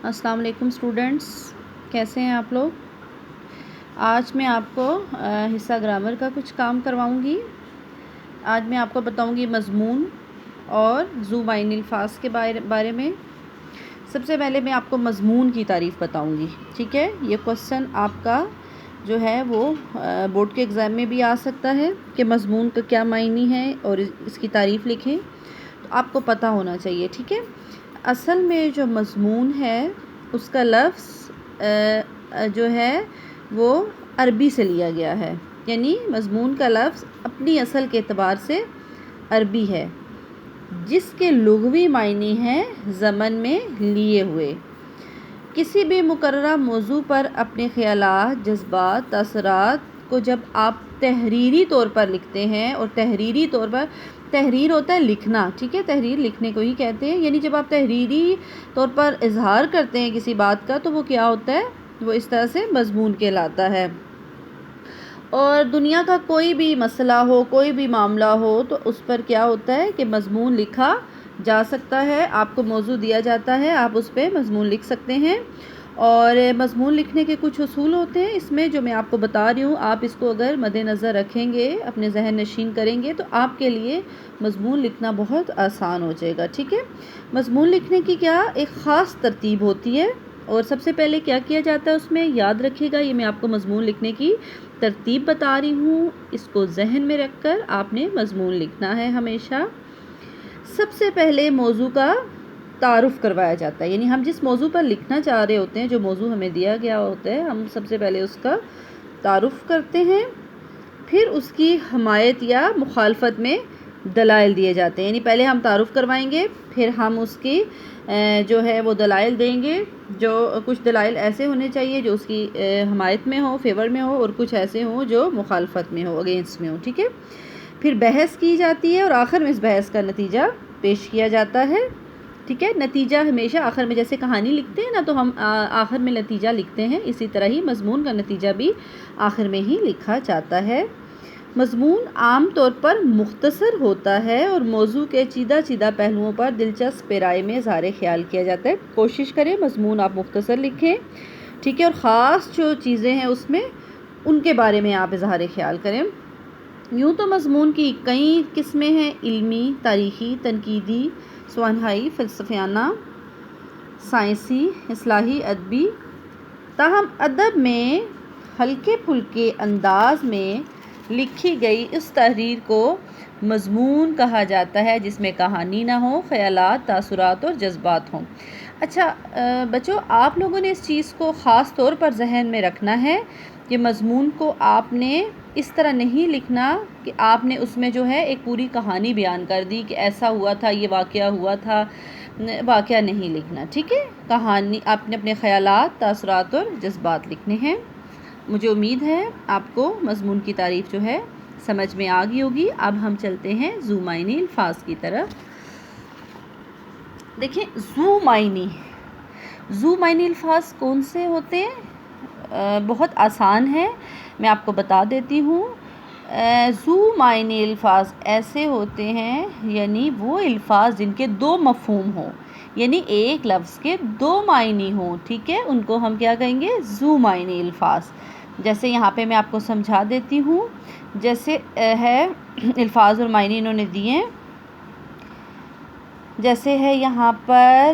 السلام علیکم اسٹوڈنٹس، کیسے ہیں آپ لوگ؟ آج میں آپ کو حصہ گرامر کا کچھ کام کرواؤں گی۔ آج میں آپ کو بتاؤں گی مضمون اور ذو معنی الفاظ کے بارے میں۔ سب سے پہلے میں آپ کو مضمون کی تعریف بتاؤں گی، ٹھیک ہے؟ یہ کوسچن آپ کا جو ہے وہ بورڈ کے ایگزام میں بھی آ سکتا ہے کہ مضمون کا کیا معنی ہے اور اس کی تعریف لکھیں، تو آپ کو پتہ ہونا چاہیے، ٹھیک ہے؟ اصل میں جو مضمون ہے اس کا لفظ جو ہے وہ عربی سے لیا گیا ہے، یعنی مضمون کا لفظ اپنی اصل کے اعتبار سے عربی ہے، جس کے لغوی معنی ہیں ضمن میں لیے ہوئے۔ کسی بھی مقررہ موضوع پر اپنے خیالات، جذبات، تاثرات کو جب آپ تحریری طور پر لکھتے ہیں، اور تحریری طور پر تحریر ہوتا ہے لکھنا، ٹھیک ہے؟ تحریر لکھنے کو ہی کہتے ہیں، یعنی جب آپ تحریری طور پر اظہار کرتے ہیں کسی بات کا تو وہ کیا ہوتا ہے؟ وہ اس طرح سے مضمون کہلاتا ہے۔ اور دنیا کا کوئی بھی مسئلہ ہو، کوئی بھی معاملہ ہو، تو اس پر کیا ہوتا ہے کہ مضمون لکھا جا سکتا ہے۔ آپ کو موضوع دیا جاتا ہے، آپ اس پہ مضمون لکھ سکتے ہیں، اور مضمون لکھنے کے کچھ اصول ہوتے ہیں اس میں جو میں آپ کو بتا رہی ہوں۔ آپ اس کو اگر مد نظر رکھیں گے، اپنے ذہن نشین کریں گے، تو آپ کے لیے مضمون لکھنا بہت آسان ہو جائے گا، ٹھیک ہے؟ مضمون لکھنے کی کیا ایک خاص ترتیب ہوتی ہے، اور سب سے پہلے کیا کیا جاتا ہے اس میں، یاد رکھیے گا، یہ میں آپ کو مضمون لکھنے کی ترتیب بتا رہی ہوں، اس کو ذہن میں رکھ کر آپ نے مضمون لکھنا ہے ہمیشہ۔ سب سے پہلے موضوع کا تعارف کروایا جاتا ہے، یعنی ہم جس موضوع پر لکھنا چاہ رہے ہوتے ہیں، جو موضوع ہمیں دیا گیا ہوتا ہے، ہم سب سے پہلے اس کا تعارف کرتے ہیں، پھر اس کی حمایت یا مخالفت میں دلائل دیے جاتے ہیں، یعنی پہلے ہم تعارف کروائیں گے، پھر ہم اس کی جو ہے وہ دلائل دیں گے۔ جو کچھ دلائل ایسے ہونے چاہیے جو اس کی حمایت میں ہو، فیور میں ہو، اور کچھ ایسے ہوں جو مخالفت میں ہو، اگینسٹ میں ہو، ٹھیک ہے؟ پھر بحث کی جاتی ہے، اور آخر میں اس بحث کا نتیجہ پیش کیا جاتا ہے، ٹھیک ہے؟ نتیجہ ہمیشہ آخر میں، جیسے کہانی لکھتے ہیں نا تو ہم آخر میں نتیجہ لکھتے ہیں، اسی طرح ہی مضمون کا نتیجہ بھی آخر میں ہی لکھا جاتا ہے۔ مضمون عام طور پر مختصر ہوتا ہے، اور موضوع کے چیدہ پہلوؤں پر دلچسپ رائے میں اظہار خیال کیا جاتا ہے۔ کوشش کریں مضمون آپ مختصر لکھیں، ٹھیک ہے؟ اور خاص جو چیزیں ہیں اس میں ان کے بارے میں آپ اظہار خیال کریں۔ یوں تو مضمون کی کئی قسمیں ہیں، علمی، تاریخی، تنقیدی، سوانحائی، فلسفیانہ، سائنسی، اصلاحی، ادبی۔ تاہم ادب میں ہلکے پھلکے انداز میں لکھی گئی اس تحریر کو مضمون کہا جاتا ہے جس میں کہانی نہ ہو، خیالات، تاثرات اور جذبات ہوں۔ اچھا بچوں، آپ لوگوں نے اس چیز کو خاص طور پر ذہن میں رکھنا ہے کہ مضمون کو آپ نے اس طرح نہیں لکھنا کہ آپ نے اس میں جو ہے ایک پوری کہانی بیان کر دی کہ ایسا ہوا تھا، یہ واقعہ ہوا تھا، واقعہ نہیں لکھنا، ٹھیک ہے؟ کہانی آپ نے اپنے خیالات، تاثرات اور جذبات لکھنے ہیں۔ مجھے امید ہے آپ کو مضمون کی تعریف جو ہے سمجھ میں آ گئی ہوگی۔ اب ہم چلتے ہیں ذو معنی الفاظ کی طرف۔ دیکھیں، ذو معنی الفاظ کون سے ہوتے ہیں؟ بہت آسان ہے، میں آپ کو بتا دیتی ہوں۔ ذو معنی الفاظ ایسے ہوتے ہیں، یعنی وہ الفاظ جن کے دو مفہوم ہوں، یعنی ایک لفظ کے دو معنی ہوں، ٹھیک ہے؟ ان کو ہم کیا کہیں گے؟ ذو معنی الفاظ۔ جیسے یہاں پہ میں آپ کو سمجھا دیتی ہوں، جیسے ہے الفاظ اور معنی انہوں نے دیے ہیں، جیسے ہے یہاں پر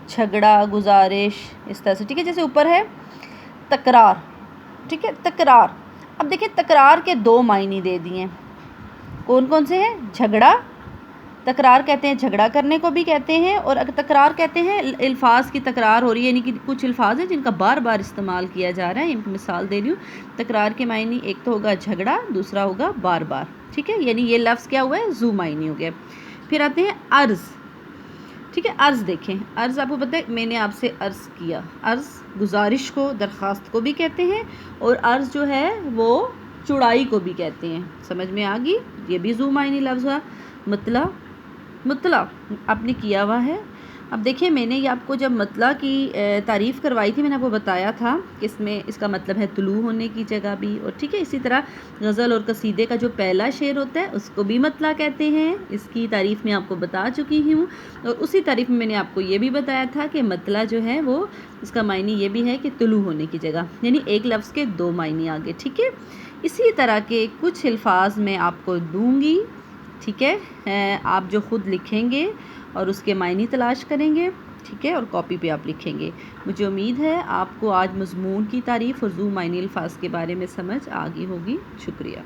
جھگڑا، گزارش، اس طرح سے، ٹھیک ہے؟ جیسے اوپر ہے تکرار، ٹھیک ہے؟ تکرار۔ اب دیکھیں تکرار کے دو معنی دے دیے ہیں، کون کون سے ہیں؟ جھگڑا، تکرار کہتے ہیں جھگڑا کرنے کو بھی کہتے ہیں، اور اگر تکرار کہتے ہیں الفاظ کی تکرار ہو رہی ہے، یعنی کہ کچھ الفاظ ہیں جن کا بار بار استعمال کیا جا رہا ہے۔ یہ مثال دے رہی ہوں، تکرار کے معنی ایک تو ہوگا جھگڑا، دوسرا ہوگا بار بار، ٹھیک ہے؟ یعنی یہ لفظ کیا ہوا ہے؟ ذو معنی ہو گیا۔ پھر آتے ہیں عرض، ٹھیک ہے؟ عرض دیکھیں، عرض آپ کو پتہ ہے میں نے آپ سے عرض کیا، عرض گزارش کو، درخواست کو بھی کہتے ہیں، اور عرض جو ہے وہ چڑائی کو بھی کہتے ہیں۔ سمجھ میں آ گئی؟ یہ بھی ذو معنی لفظ ہے۔ مطلع آپ نے کیا ہوا ہے، اب دیکھیں میں نے یہ آپ کو جب مطلع کی تعریف کروائی تھی میں نے آپ کو بتایا تھا کہ اس کا مطلب ہے طلوع ہونے کی جگہ بھی، اور ٹھیک ہے اسی طرح غزل اور قصیدے کا جو پہلا شعر ہوتا ہے اس کو بھی مطلع کہتے ہیں، اس کی تعریف میں آپ کو بتا چکی ہوں، اور اسی تعریف میں نے آپ کو یہ بھی بتایا تھا کہ مطلع جو ہے وہ اس کا معنی یہ بھی ہے کہ طلوع ہونے کی جگہ، یعنی ایک لفظ کے دو معنی آگے، ٹھیک ہے۔ اسی طرح کے کچھ الفاظ میں آپ کو دوں گی، ٹھیک ہے، آپ جو خود لکھیں گے اور اس کے معنی تلاش کریں گے، ٹھیک ہے، اور کاپی پہ آپ لکھیں گے۔ مجھے امید ہے آپ کو آج مضمون کی تعریف اور ذو معنی الفاظ کے بارے میں سمجھ آ گئی ہوگی۔ شکریہ۔